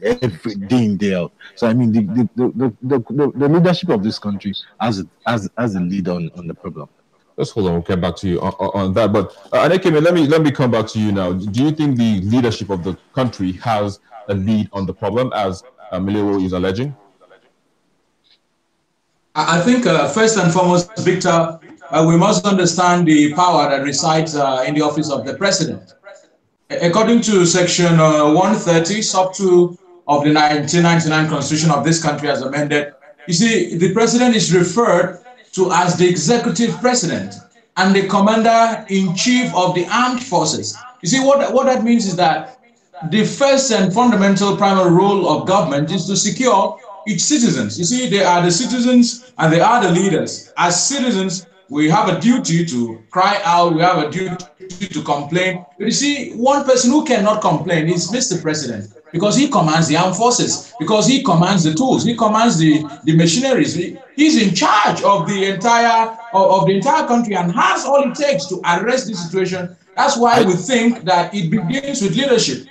every day in day out. So I mean, the leadership of this country as a lead on the problem. Let's hold on. We'll get back to you on that. But Anekeme, let me come back to you now. Do you think the leadership of the country has a lead on the problem, as Milero is alleging? I think first and foremost, Victor, we must understand the power that resides in the office of the president. According to Section 130, sub 2 of the 1999 Constitution of this country as amended, you see, the president is referred to as the executive president and the commander-in-chief of the armed forces. You see, what that means is that the first and fundamental primary role of government is to secure its citizens. You see, they are the citizens and they are the leaders. As citizens, we have a duty to cry out, we have a duty to complain. But you see, one person who cannot complain is Mr. President, because he commands the armed forces, because he commands the tools, he commands the machineries. He's in charge of the entire country and has all it takes to arrest the situation. That's why we think that it begins with leadership.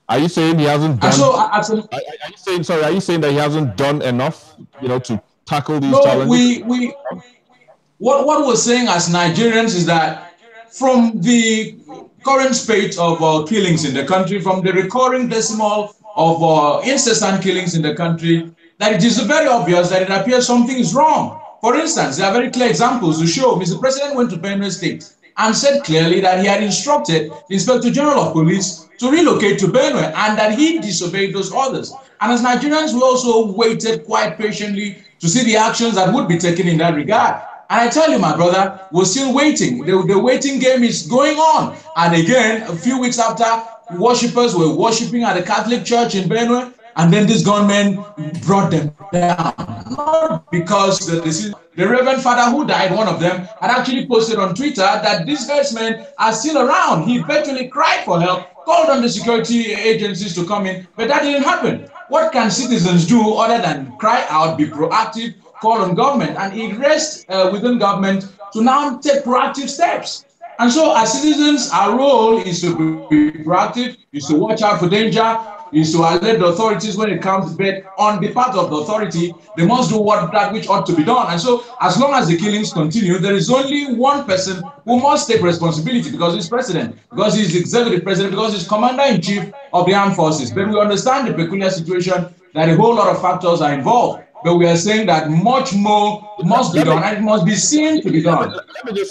Are you saying he hasn't done? Are you saying that he hasn't done enough, to tackle these challenges? What we're saying as Nigerians is that from the current spate of killings in the country, from the recurring decimal of incessant killings in the country, that it is very obvious that it appears something is wrong. For instance, there are very clear examples to show. Mr. President went to Benue State and said clearly that he had instructed the Inspector General of Police to relocate to Benue and that he disobeyed those orders. And as Nigerians, we also waited quite patiently to see the actions that would be taken in that regard. And I tell you, my brother, we're still waiting. The waiting game is going on. And again, a few weeks after, worshippers were worshiping at the Catholic Church in Benue, and then this gunman brought them down. Not because the Reverend Father who died, one of them, had actually posted on Twitter that these men are still around. He virtually cried for help, called on the security agencies to come in, but that didn't happen. What can citizens do other than cry out, be proactive, call on government? And it rests within government to now take proactive steps. And so as citizens, our role is to be proactive, is to watch out for danger, is to alert the authorities when it comes, but on the part of the authority, they must do that which ought to be done. And so as long as the killings continue, there is only one person who must take responsibility, because he's president, because he's the executive president, because he's commander-in-chief of the armed forces. But we understand the peculiar situation that a whole lot of factors are involved. But we are saying that much more must be done, and it must be seen to be done.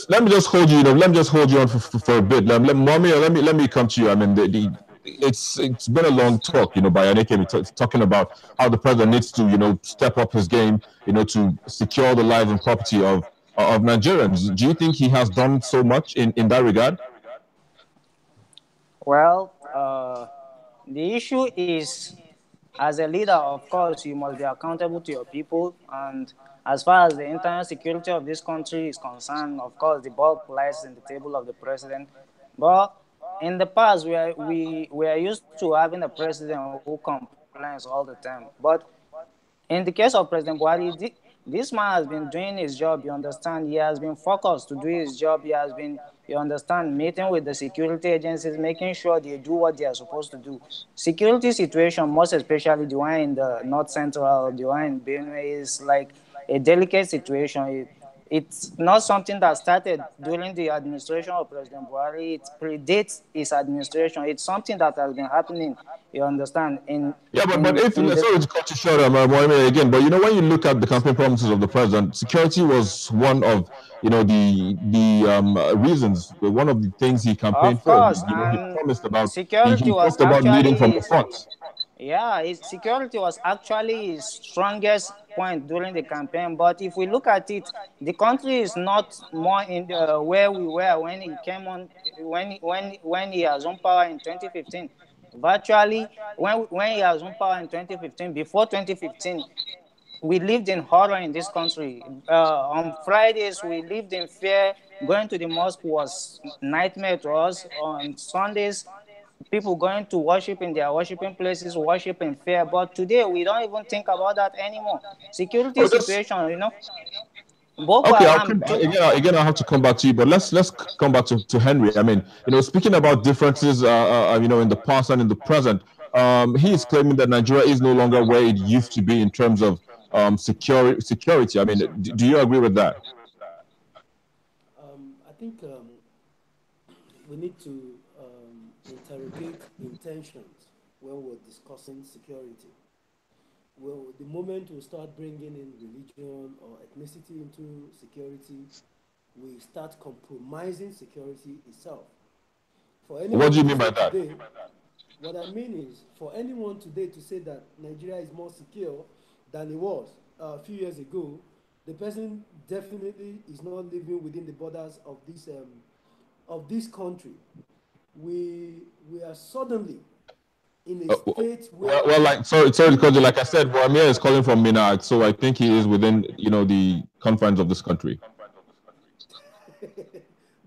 Let me just hold you. Let me just hold you on for a bit. Let me come to you. I mean, it's been a long talk, by Anekeme, talking about how the president needs to, step up his game, to secure the lives and property of Nigerians. Do you think he has done so much in that regard? Well, the issue is, as a leader, of course, you must be accountable to your people. And as far as the internal security of this country is concerned, of course, the bulk lies in the table of the president. But in the past, we are used to having a president who complains all the time. But in the case of President Buhari, this man has been doing his job, you understand. He has been focused to do his job. He has been, you understand, meeting with the security agencies, making sure they do what they are supposed to do. Security situation, most especially the one in the North Central, the one in Benue, is like a delicate situation. It's not something that started during the administration of President Buhari. It predates his administration. It's something that has been happening, you understand. Sorry to cut you short, again, but when you look at the campaign promises of the president, security was one of the reasons, one of the things he campaigned for. He promised about security. He talked about leading from the front. Yeah, security was actually his strongest point during the campaign. But if we look at it, the country is not more in where we were when he came on, when he assumed power in 2015. Virtually, when he assumed power in 2015, before 2015, we lived in horror in this country. On Fridays, we lived in fear. Going to the mosque was nightmare to us. On Sundays, people going to worship in their worshiping places, worship in fear. But today, we don't even think about that anymore. Security situation, Okay, again, I'll have to come back to you, but let's come back to Henry. I mean, speaking about differences, in the past and in the present, he is claiming that Nigeria is no longer where it used to be in terms of security. I mean, do you agree with that? I think we need to interrogate intentions when we're discussing security. Well, the moment we start bringing in religion or ethnicity into security, we start compromising security itself. For What anyone do you to mean by say that? today, what I mean is, for anyone today to say that Nigeria is more secure than it was a few years ago, the person definitely is not living within the borders of this country. We are suddenly in a state where Well, like sorry, because like I said, Boamia is calling from Mina, so I think he is within the confines of this country.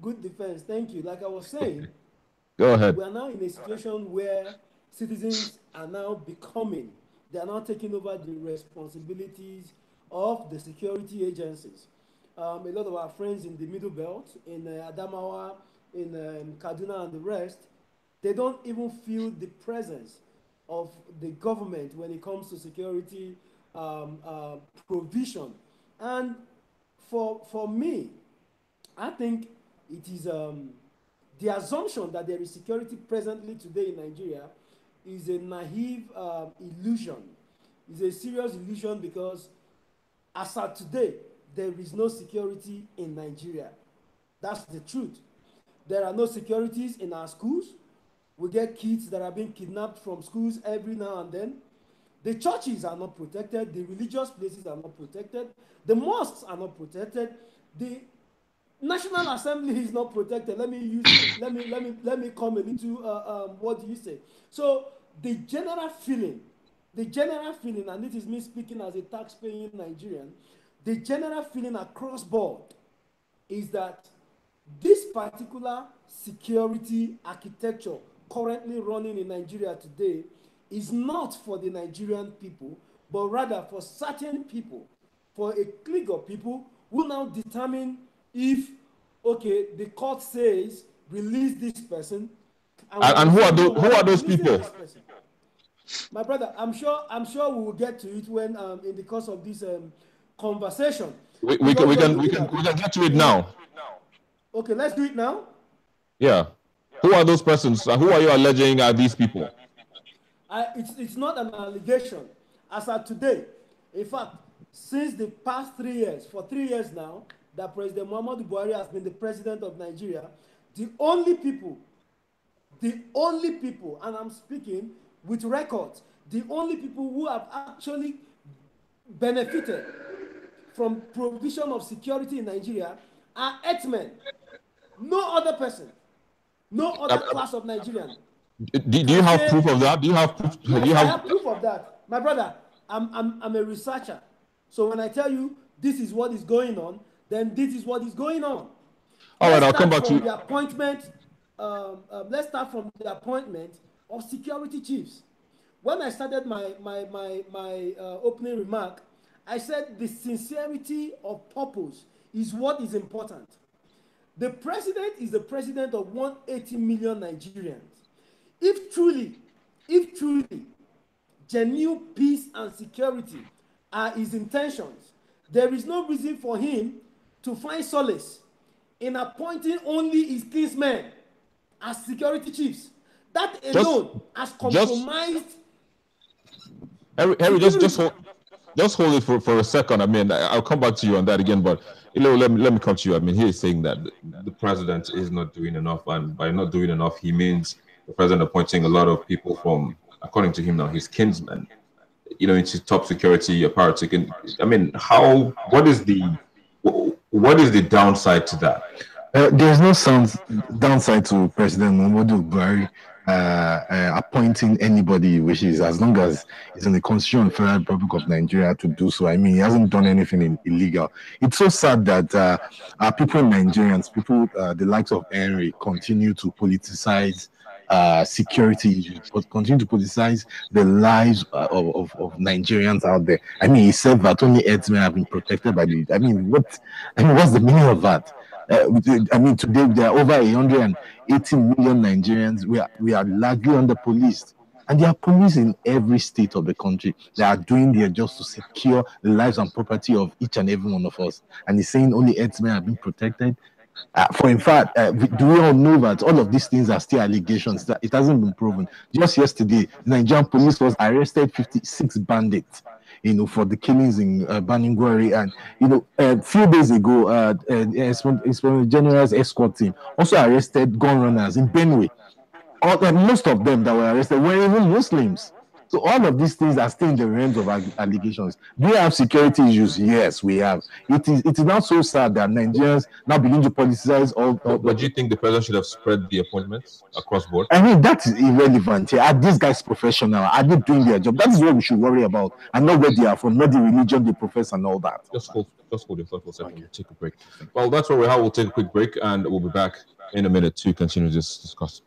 good defense. Thank you. Like I was saying, Go ahead. we are now in a situation where citizens are now becoming, they are now taking over the responsibilities of the security agencies. A lot of our friends in the Middle Belt, in Adamawa, in Kaduna, and the rest, they don't even feel the presence of the government when it comes to security provision. And for me, I think it is the assumption that there is security presently today in Nigeria is a naive illusion. It's a serious illusion because as of today, there is no security in Nigeria. That's the truth. There are no securities in our schools. We get kids that are being kidnapped from schools every now and then. The churches are not protected. The religious places are not protected. The mosques are not protected. The National Assembly is not protected. Let me come a little. What do you say? So the general feeling, and this is me speaking as a tax-paying Nigerian, the general feeling across board is that this particular security architecture currently running in Nigeria today is not for the Nigerian people, but rather for certain people, for a clique of people who now determine if, okay, the court says release this person, And who are those people? My brother, I'm sure we will get to it when in the course of this conversation. We can get to it now. Okay, let's do it now. Yeah. Who are those persons? Who are you alleging are these people? It's not an allegation. As of today, in fact, since the past 3 years, for 3 years now, that President Muhammadu Buhari has been the president of Nigeria, the only people, and I'm speaking with records, the only people who have actually benefited from provision of security in Nigeria are herdsmen. No other person, no other class of Nigerian. Do you have proof of that? Do you have proof? Yes, I have proof of that. My brother, I'm a researcher. So when I tell you this is what is going on, then this is what is going on. All right, I'll come back to you. The appointment, let's start from the appointment of security chiefs. When I started my opening remark, I said the sincerity of purpose is what is important. The president is the president of 180 million Nigerians. If truly, genuine peace and security are his intentions, there is no reason for him to find solace in appointing only his kinsmen as security chiefs. That alone has compromised. Harry, just hold it for a second. I mean, I'll come back to you on that again, but let me come to you. I mean, he is saying that the president is not doing enough, and by not doing enough, he means the president appointing a lot of people from, according to him now, his kinsmen, into top security apparatus. I mean, what is the downside to that? There's no downside to President Muhammadu Buhari appointing anybody he wishes, as long as it's in the Constitution of the Federal Republic of Nigeria to do so. I mean, he hasn't done anything illegal. It's so sad that our people in Nigerians, the likes of Henry, continue to politicize security issues, but continue to politicize the lives of Nigerians out there. I mean, he said that only herdsmen have been protected by the. What's the meaning of that? Today there are over 180 million Nigerians. We are largely under policed. And there are police in every state of the country that are doing their just to secure the lives and property of each and every one of us. And he's saying only herdsmen are being protected. For in fact, do we all know that all of these things are still allegations? That it hasn't been proven. Just yesterday, the Nigerian police was arrested 56 bandits, for the killings in Baningwari, and a few days ago, Inspector General's escort team also arrested gun runners in Benue. Most of them that were arrested were even Muslims. So all of these things are still in the realms of allegations. Do we have security issues? Yes, we have. It is not so sad that Nigerians now begin to politicize all. But do you think the president should have spread the appointments across board? I mean, that is irrelevant here. Are these guys professional? Are they doing their job? That is what we should worry about, and not where they are from, not the religion they profess and all that. Just hold your thought for a second. Okay. We'll take a break. Well, that's where we are. We'll take a quick break, and we'll be back in a minute to continue this discuss.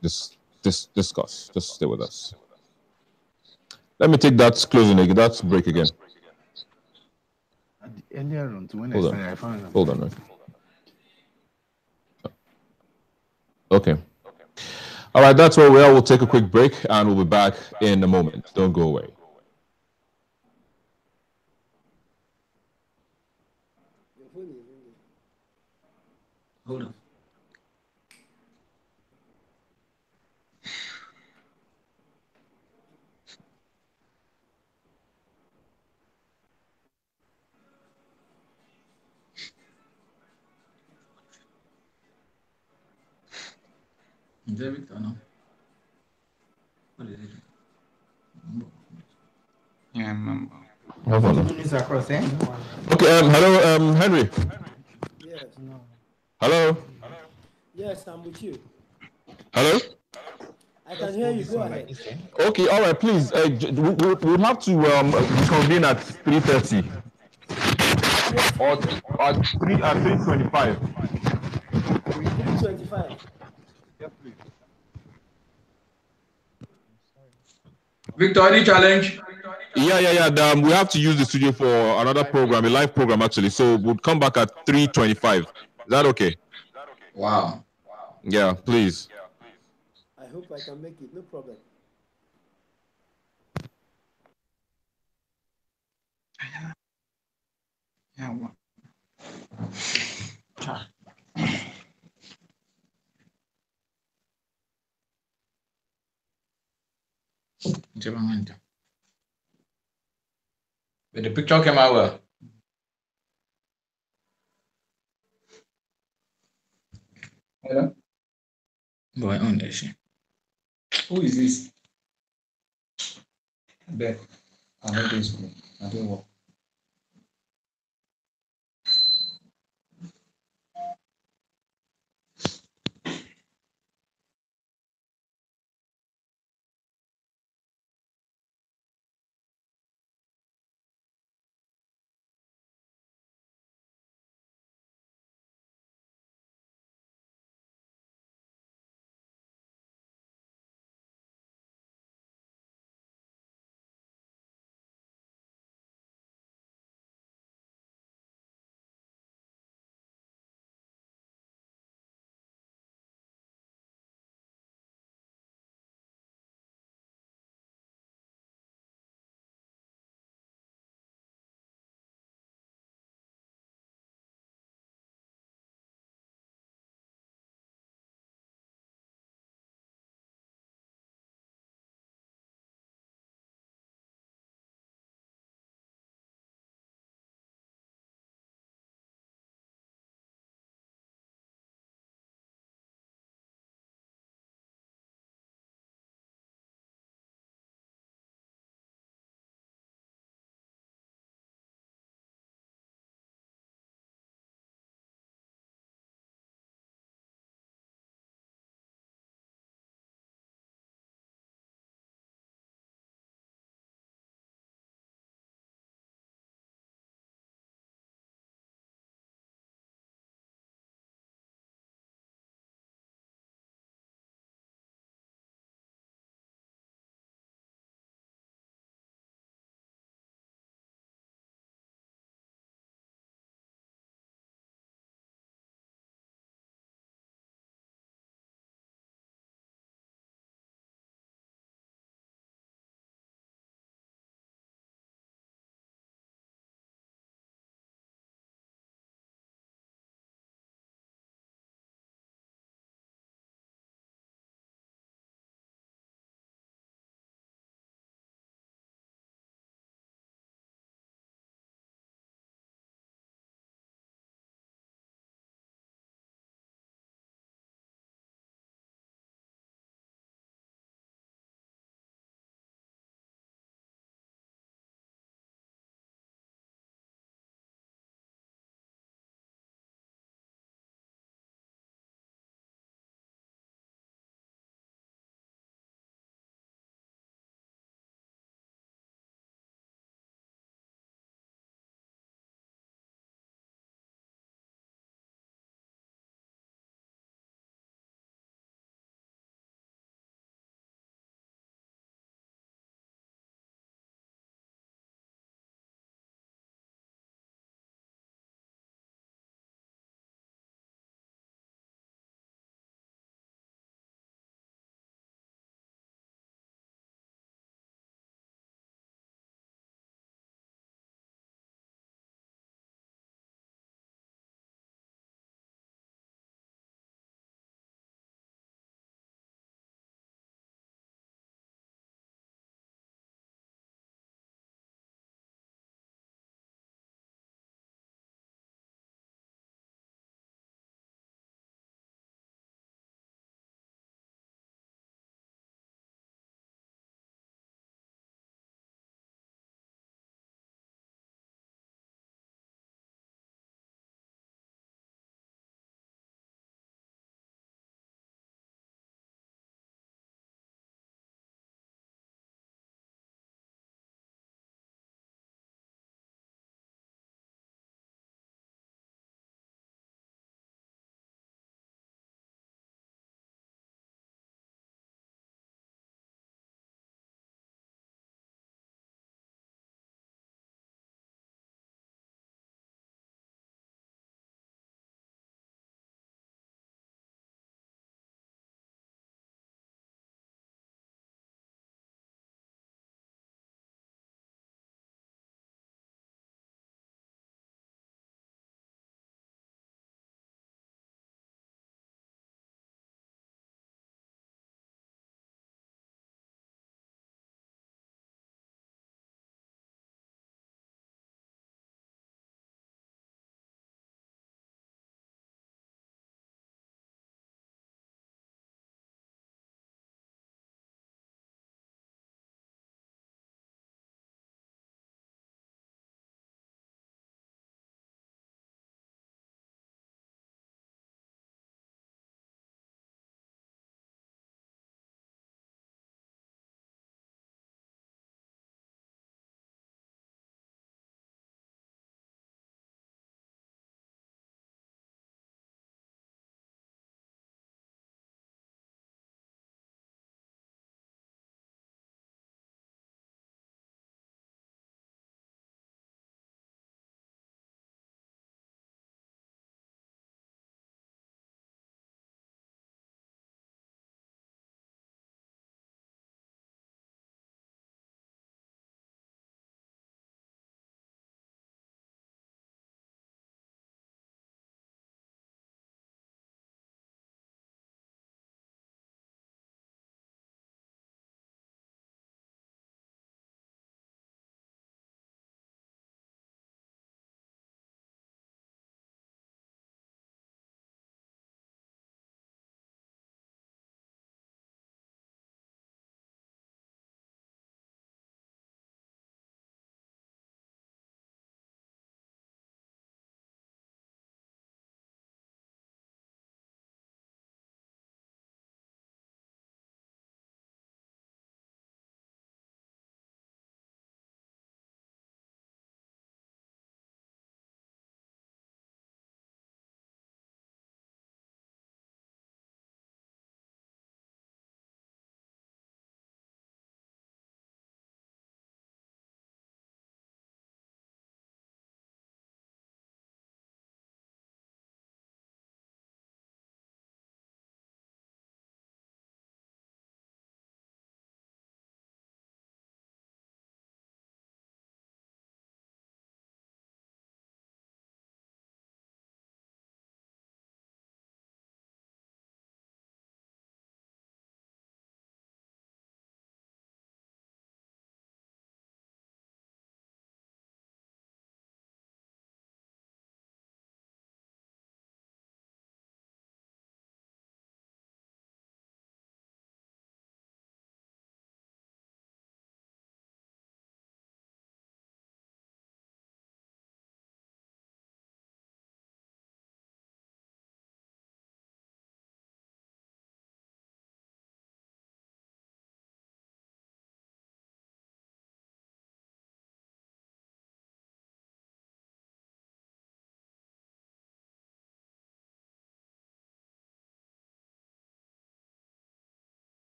Just stay with us. Let me take that closing again. That's break again. Earlier on, when Hold I found on. Hold on. Right. Okay. All right, that's where we are. We'll take a quick break, and we'll be back in a moment. Don't go away. Hold on. Is that Victor now? What is it? Yeah, Okay, hello, Henry. Yes. Hello. Yes, I'm with you. Hello. I can hear you. Go ahead. Okay, all right. Please, we'll have to reconvene at 3:30 or at 3:25. 3:25. Yeah, please. Victor, any challenge? Yeah. We have to use the studio for another program, a live program actually. So we'll come back at 3:25. Is that okay? Wow. Yeah, please. I hope I can make it. No problem. Yeah. But the picture came out well. Hello? Boy, on that shit. Who is this? Bet. I know this one. I don't work.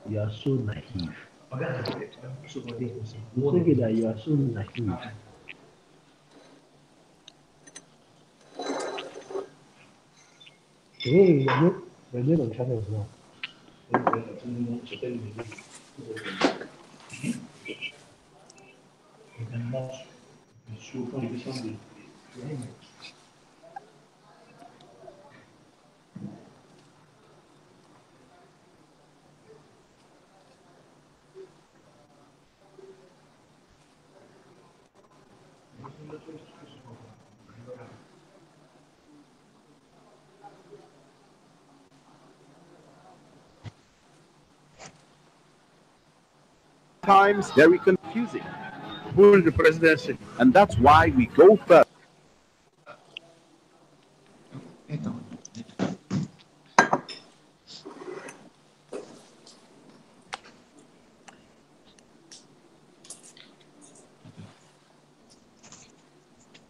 You are so naive. You think that you are so naive. Hey, we're doing on channels now. Times very confusing. Who is the presidency? And that's why we go first.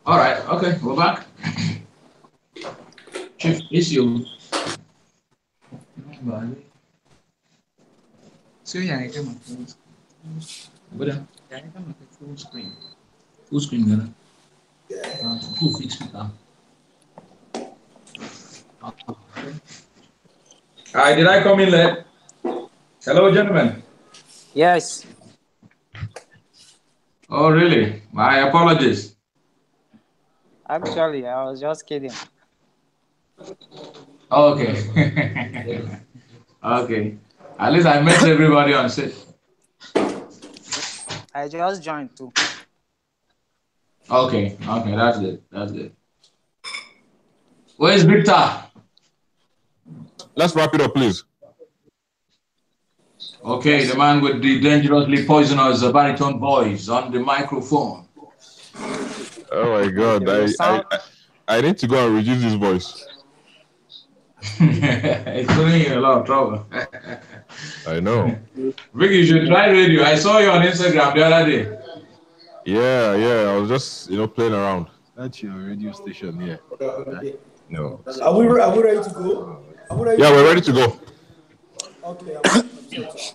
All right, okay, we're back. Chief issue. So yeah, I come What? full screen. Full screen, gonna. Who fix it now? Hi, did I come in late? Hello, gentlemen. Yes. Oh, really? My apologies. Actually, I was just kidding. Okay. Okay. At least I met everybody on set. I just joined too. Okay, okay, that's good. That's good. Where's Victor? Let's wrap it up, please. Okay, the man with the dangerously poisonous baritone voice on the microphone. Oh my God, I need to go and reduce this voice. It's putting you in a lot of trouble. I know. Vic, you should try radio. I saw you on Instagram the other day. Yeah. I was just playing around. That's your radio station, yeah. No. Are we ready to go? Yeah, we're ready to go. Okay, I'm set.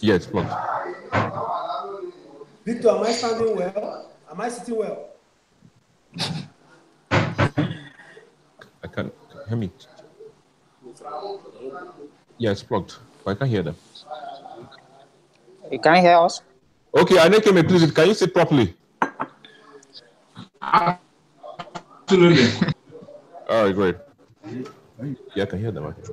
Yeah, it's plugged. Victor, am I standing well? Am I sitting well? I can't hear me. Yeah, it's plugged, but I can't hear them. You can't hear us? Okay, Anekeme, please, can you sit properly? Absolutely. All right, great. Yeah, I can hear them. Okay.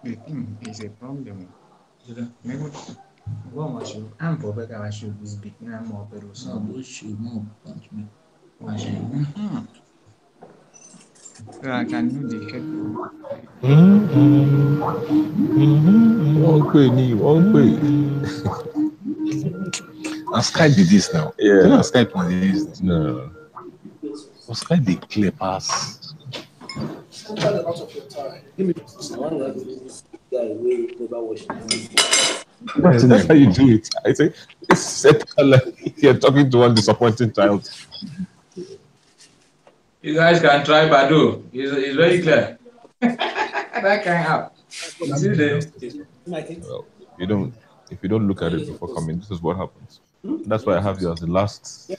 The thing is a problem. What was you? I'm probably I should be big now more, but also I can do the head. One way. And Skype did this now. Yeah. Tell us Skype on this. No. Well, Skype the clear pass. That's how you do it. I say it's set like you're talking to one disappointing child. You guys can try Badu. It's very clear. That can help. See there. Well, if you don't look at it before coming, this is what happens. That's why I have you as the last,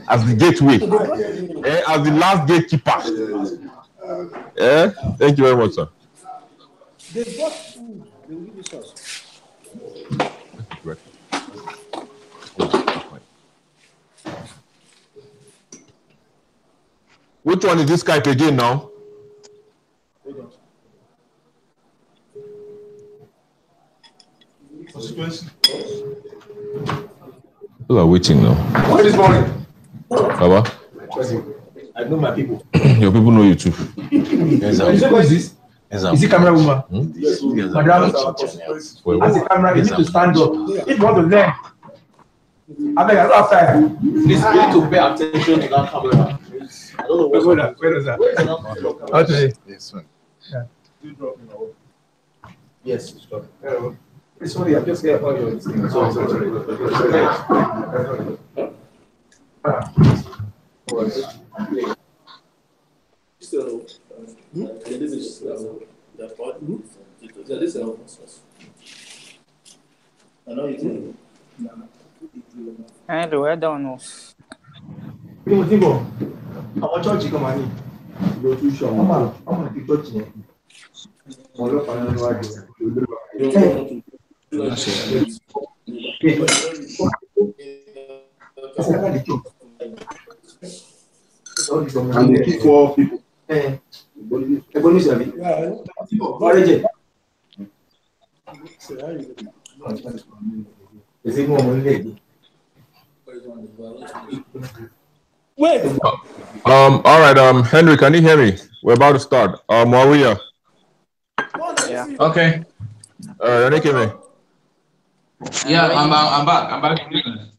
as the gateway, as the last gatekeeper. Thank you very much, sir. They've got food. They will give you sauce. Which one is this Skype again now? People are waiting now. This morning. Baba? Are I know my people. Your people know you too. Yes, Who is this? Is he camera woman? Madam, as a camera, you need to stand up. If you want to learn, I beg, I don't have time. Please, you need to pay attention to that camera. I don't know where is that? How to say? Yes, man. Yeah. Yes, it's dropping. Sorry, I'm just here all your things. And we're done. Àwọn chọ́ọ̀chì kan máa ní lójú ṣọ́ ọmọ ìpín chọ́ọ̀chì yẹn. Ọlọ́pàá náà wá dé. And they keep 4 people. Ẹgbọ́n ní ìṣàbí. Ọ̀rẹ́jẹ̀. Èsì mú ọmọ nílé ìgbé. Wait. All right. Henry, can you hear me? We're about to start. Maria. Yeah. Okay. Yannick, me. Yeah, I'm back. I'm back.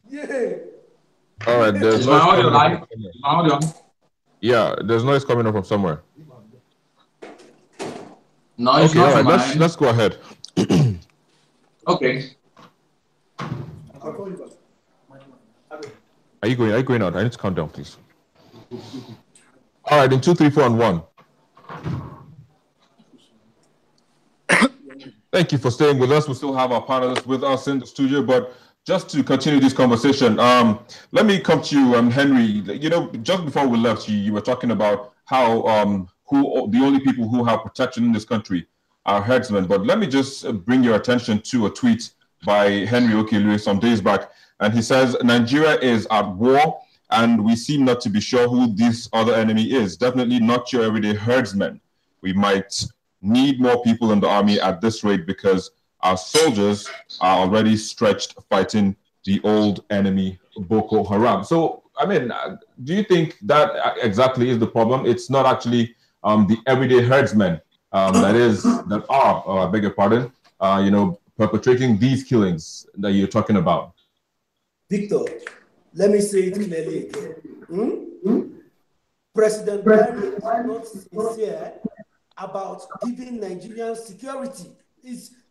Yeah. All right. There's Is my audio live? Is my audio on? Yeah, there's noise coming up from somewhere. No, it's Okay, not all from right. my end. Let's go ahead. Okay. Are you going out? I need to count down, please. All right, in 2, 3, 4, and 1. Thank you for staying with us. We still have our panelists with us in the studio, but just to continue this conversation, let me come to you, Henry. You know, just before we left, you were talking about how who the only people who have protection in this country are herdsmen. But let me just bring your attention to a tweet by Henry Okelue some days back. And he says, Nigeria is at war, and we seem not to be sure who this other enemy is. Definitely not your everyday herdsmen. We might need more people in the army at this rate because our soldiers are already stretched fighting the old enemy, Boko Haram. So, I mean, do you think that exactly is the problem? It's not actually the everyday herdsmen that are, I beg your pardon, you know, perpetrating these killings that you're talking about. Victor, let me say it clearly again. President Buhari is not sincere about giving Nigerians security.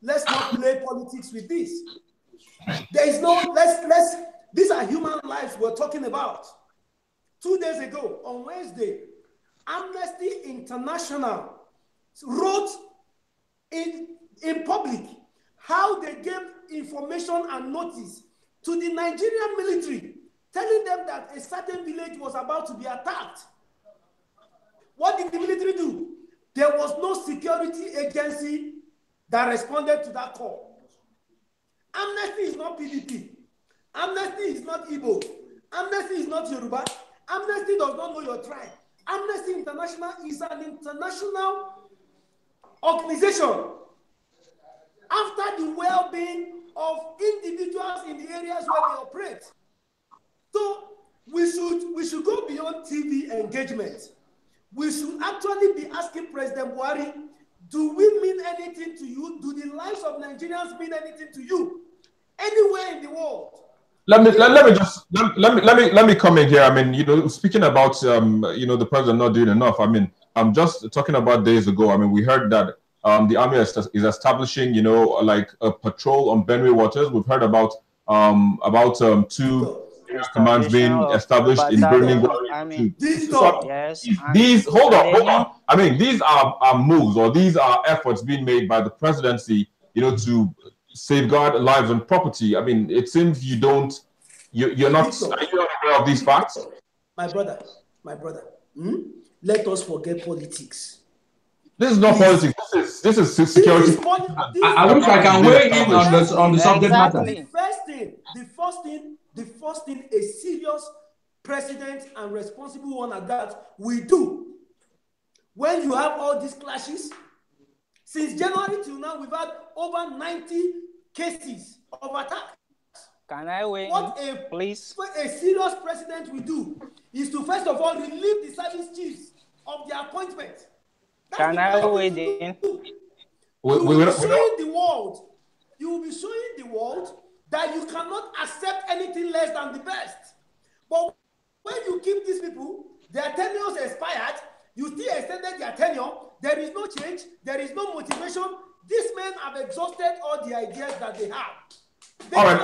Let's not play politics with this. There is no, these are human lives we're talking about. 2 days ago, on Wednesday, Amnesty International wrote in public how they gave information and notice to the Nigerian military, telling them that a certain village was about to be attacked. What did the military do? There was no security agency that responded to that call. Amnesty is not PDP. Amnesty is not Igbo. Amnesty is not Yoruba. Amnesty does not know your tribe. Amnesty International is an international organization after the well-being of individuals in the areas where they operate. So we should go beyond TV engagement. We should actually be asking President Buhari, do we mean anything to you? Do the lives of Nigerians mean anything to you? Anywhere in the world? Let me come in here. I mean, you know, speaking about you know, the president not doing enough. I mean, I'm just talking about days ago. I mean, we heard that the army is establishing, you know, like a patrol on Benue waters. We've heard about 2 commands being established in Birmingham. These hold on. I mean, these are moves, or these are efforts being made by the presidency, you know, to safeguard lives and property. I mean, it seems you're not aware of these facts. My brother, let us forget politics. This is not politics. This is security. I wish I can weigh in on the subject matter. The first thing a serious president and responsible one at that will do when you have all these clashes. Since January till now, we've had over 90 cases of attack. Can I weigh What in, please? What a serious president will do is to first of all relieve the service chiefs of their appointment. That's Can the I first wait thing to in? do. You will be showing the world. You will be showing the world that you cannot accept anything less than the best. But when you keep these people, their tenures expired, you still extended their tenure, there is no change, there is no motivation. These men have exhausted all the ideas that they have. They all right,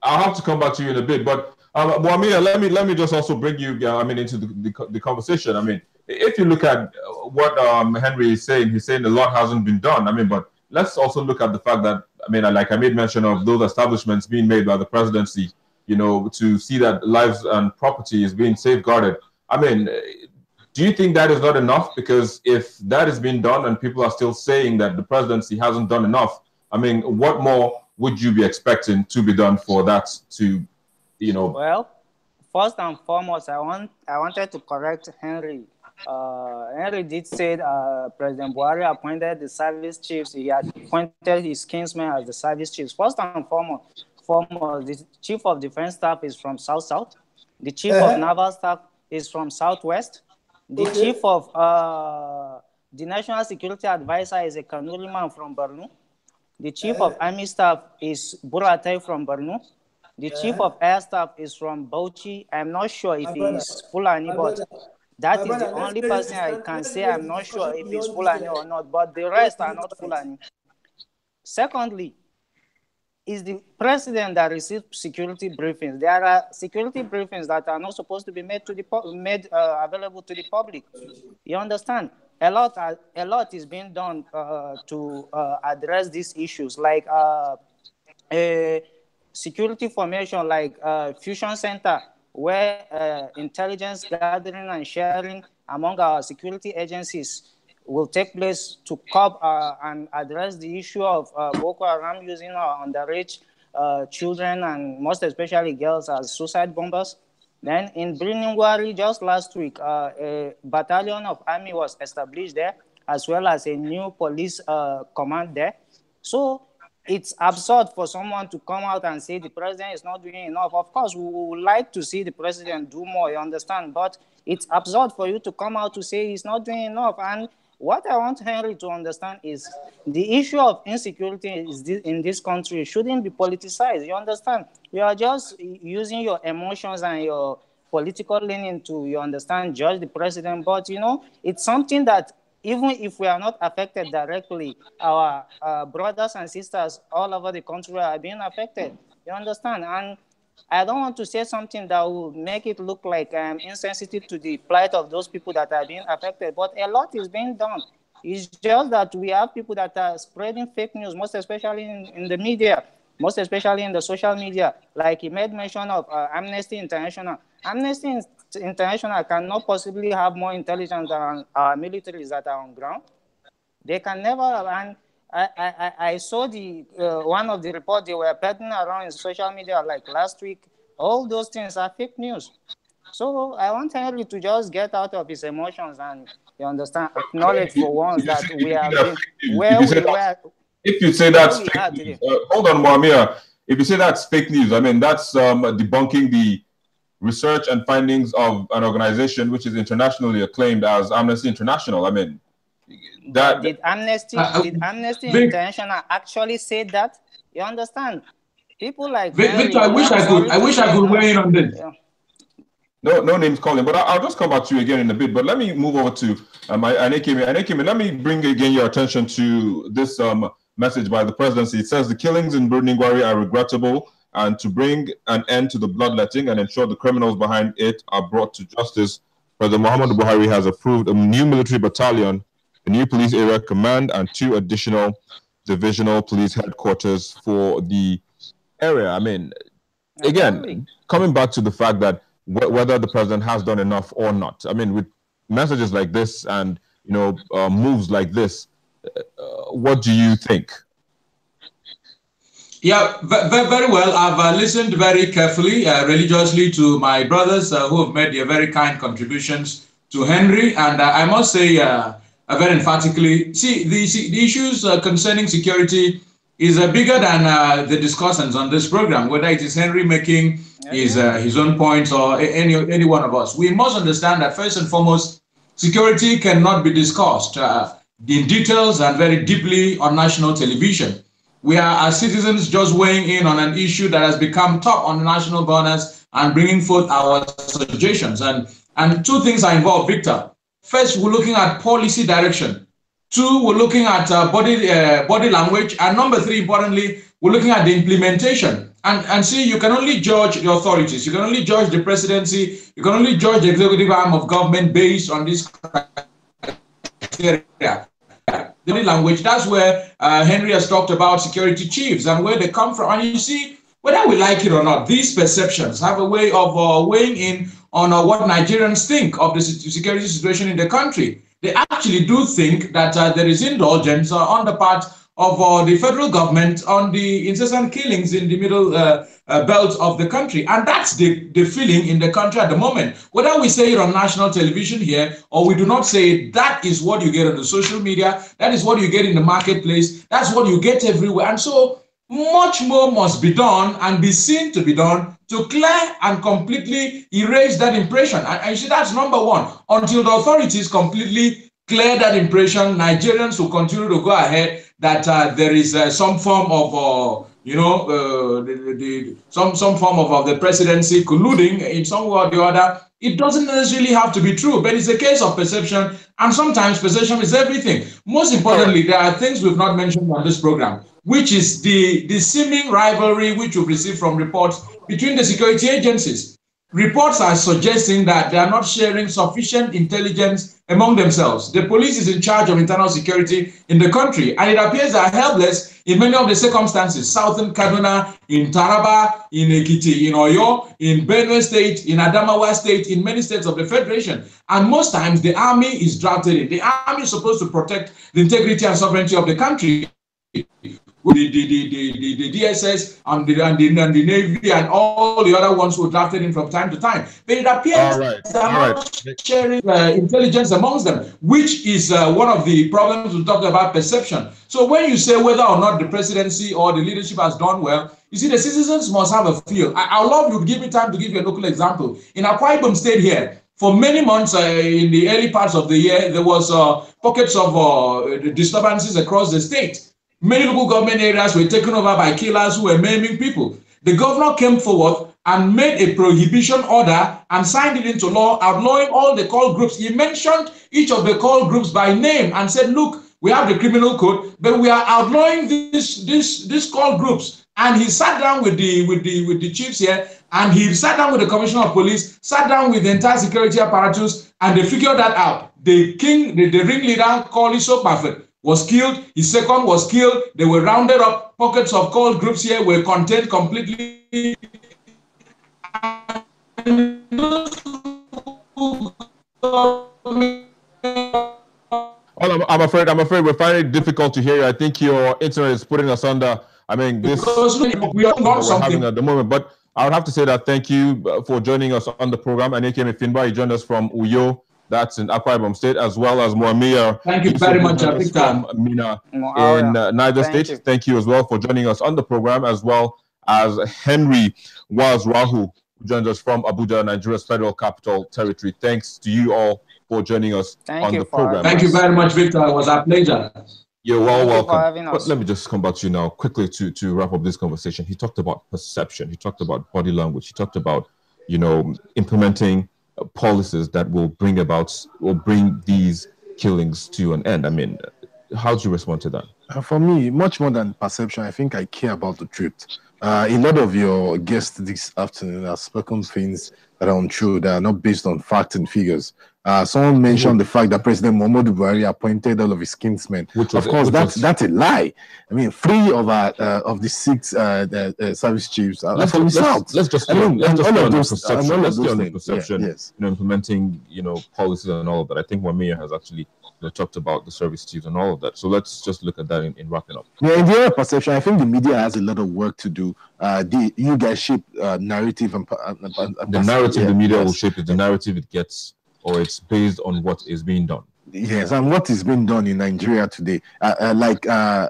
I'll have to come back to you in a bit, but Muamia, let me just also bring you, into the conversation. I mean, if you look at what Henry is saying, he's saying a lot hasn't been done. I mean, but let's also look at the fact that, I mean, like I made mention of those establishments being made by the presidency, to see that lives and property is being safeguarded. I mean, do you think that is not enough? Because if that is being done and people are still saying that the presidency hasn't done enough, I mean, what more would you be expecting to be done for that to, Well, first and foremost, I wanted to correct Henry. Henry did say President Buhari appointed the service chiefs. He had appointed his kinsmen as the service chiefs. First and foremost, the chief of defense staff is from South. The chief of naval staff is from Southwest. The chief of the national security advisor is a Kanuri man from Borno. The chief of army staff is Buratai from Borno. The chief of air staff is from Bauchi. I'm not sure if he is Fulani, but that is the only person I can say I'm not sure if he's Fulani or not, but the rest are not Fulani. Secondly, is the president that receives security briefings. There are security briefings that are not supposed to be made available to the public. You understand? A lot is being done to address these issues, like security formation, like fusion center, where intelligence gathering and sharing among our security agencies will take place to curb and address the issue of Boko Haram using underage children and most especially girls as suicide bombers. Then in Birnin-Gwari, just last week, a battalion of army was established there, as well as a new police command there. So it's absurd for someone to come out and say the president is not doing enough. Of course, we would like to see the president do more, you understand? But it's absurd for you to come out to say he's not doing enough. And what I want Henry to understand is the issue of insecurity in this country shouldn't be politicized. You understand? You are just using your emotions and your political leaning to, you understand, judge the president. But, it's something that even if we are not affected directly, our brothers and sisters all over the country are being affected. You understand? And I don't want to say something that will make it look like I'm insensitive to the plight of those people that are being affected, but a lot is being done. It's just that we have people that are spreading fake news, most especially in the media, most especially in the social media. Like he made mention of Amnesty International. Amnesty International cannot possibly have more intelligence than our militaries that are on ground. They can never, and I saw the one of the reports they were peddling around in social media like last week. All those things are fake news. So I want Henry to just get out of his emotions and, you understand, acknowledge for once that we have been where we were. If you say that's fake news, hold on, Muamia. If you say that's fake news, I mean, that's debunking the research and findings of an organization which is internationally acclaimed as Amnesty International. I mean, that did Amnesty International actually say that? You understand? People like Victor, I wish I could weigh in on this. Yeah. No names calling, but I'll just come back to you again in a bit. But let me move over to Anekeme. Let me bring again your attention to this message by the presidency. It says the killings in Birnin-Gwari are regrettable, and to bring an end to the bloodletting and ensure the criminals behind it are brought to justice, President Muhammadu Buhari has approved a new military battalion, a new police area command, and 2 additional divisional police headquarters for the area. I mean, again, coming back to the fact that whether the president has done enough or not, I mean, with messages like this and, moves like this, what do you think? Yeah, very well. I've listened very carefully, religiously to my brothers who have made their very kind contributions to Henry. And I must say very emphatically, the issues concerning security is bigger than the discussions on this program, whether it is Henry making his own points or any one of us. We must understand that first and foremost, security cannot be discussed in details and very deeply on national television. We are, as citizens, just weighing in on an issue that has become top on the national burners and bringing forth our suggestions. And two things are involved, Victor. First, we're looking at policy direction. Two, we're looking at body language. And number three, importantly, we're looking at the implementation. And see, you can only judge the authorities. You can only judge the presidency. You can only judge the executive arm of government based on this criteria. The body language, that's where Henry has talked about security chiefs and where they come from. And you see, whether we like it or not, these perceptions have a way of weighing in on what Nigerians think of the security situation in the country. They actually do think that there is indulgence on the part of the federal government on the incessant killings in the middle belt of the country. And that's the feeling in the country at the moment. Whether we say it on national television here or we do not say it, that is what you get on the social media. That is what you get in the marketplace. That's what you get everywhere. And so much more must be done and be seen to be done to clear and completely erase that impression. And you see, that's number one. Until the authorities completely clear that impression, Nigerians will continue to go ahead that there is some form of, some form of the presidency colluding in some way or the other. It doesn't necessarily have to be true, but it's a case of perception, and sometimes perception is everything. Most importantly, there are things we've not mentioned on this program, which is the seeming rivalry which we've received from reports between the security agencies. Reports are suggesting that they are not sharing sufficient intelligence among themselves. The police is in charge of internal security in the country, and it appears they are helpless in many of the circumstances. Southern Kaduna, in Taraba, in Ekiti, in Oyo, in Benue State, in Adamawa State, in many states of the Federation. And most times the army is drafted in. The army is supposed to protect the integrity and sovereignty of the country. The DSS and the Navy and all the other ones who drafted in from time to time. But it appears they are not sharing intelligence amongst them, which is one of the problems we talked about, perception. So when you say whether or not the presidency or the leadership has done well, you see, the citizens must have a feel. I'd love you to give me time to give you a local example. In Akwa Ibom State here, for many months in the early parts of the year, there was pockets of disturbances across the state. Many local government areas were taken over by killers who were maiming people. The governor came forward and made a prohibition order and signed it into law, outlawing all the call groups. He mentioned each of the call groups by name and said, look, we have the criminal code, but we are outlawing these call groups. And he sat down with the chiefs here, and he sat down with the commissioner of police, sat down with the entire security apparatus, and they figured that out. The ringleader, called Isokbafe, was killed. His second was killed. They were rounded up. Pockets of call groups here were contained completely. I'm afraid we're finding it difficult to hear you. I think your internet is putting us under. I mean, this we are not we're having at the moment. But I would have to say that thank you for joining us on the program. And Ekeme Finba, he joined us from Uyo. That's in Akwa Ibom State, as well as Muamia. Thank you very much, from Mina in Niger State. Thank you as well for joining us on the program, as well as Henry Waz Rahu, who joins us from Abuja, Nigeria's Federal Capital Territory. Thanks to you all for joining us on the program. Thank you very much, Victor. It was our pleasure. You're well welcome. But let me just come back to you now quickly to wrap up this conversation. He talked about perception. He talked about body language. He talked about, implementing policies that will bring these killings to an end. I mean, how do you respond to that? For me, much more than perception, I think I care about the truth. A lot of your guests this afternoon have spoken things that are untrue, that are not based on facts and figures. Someone mentioned the fact that President Muhammadu Buhari appointed all of his kinsmen. Of course, that's a lie. I mean, 3 of the 6 service chiefs are from the South. Let's just perception. Implementing policies and all of that. I think Wamia has actually talked about the service chiefs and all of that. So let's just look at that in wrapping up. Yeah, in the area of perception, I think the media has a lot of work to do. You guys shape narrative and the narrative the media will shape is the narrative it gets, or it's based on what is being done. Yes, and what is being done in Nigeria today,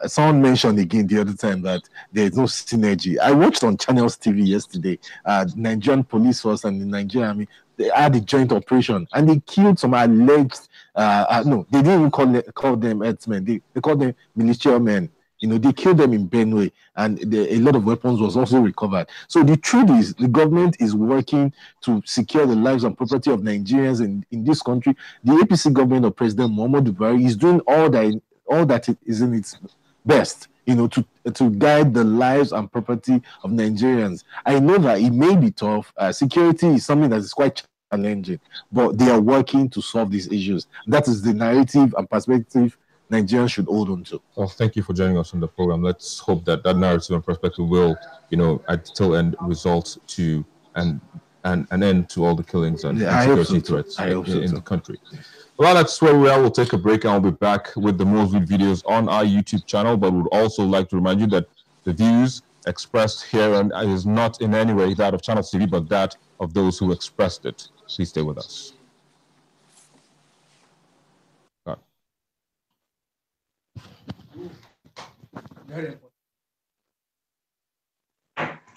someone mentioned again the other time that there is no synergy. I watched on Channels TV yesterday, Nigerian police force and the Nigerian army, they had a joint operation and they killed some alleged, no, they didn't even call them herdsmen, they called them militia men. You know, they killed them in Benue, and a lot of weapons was also recovered. So the truth is, the government is working to secure the lives and property of Nigerians in this country. The APC government of President Muhammadu Buhari is doing all that it is in its best, you know, to guide the lives and property of Nigerians. I know that it may be tough. Security is something that is quite challenging, but they are working to solve these issues. That is the narrative and perspective Nigerians should hold on to. Well, thank you for joining us on the program. Let's hope that that narrative and perspective will, you know, at the end result to an end to all the killings and security threats in the country. Well, that's where we are. We'll take a break and we'll be back with the most viewed videos on our YouTube channel. But we'd also like to remind you that the views expressed here and is not in any way that of Channel TV, but that of those who expressed it. Please stay with us.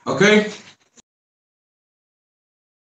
Okay.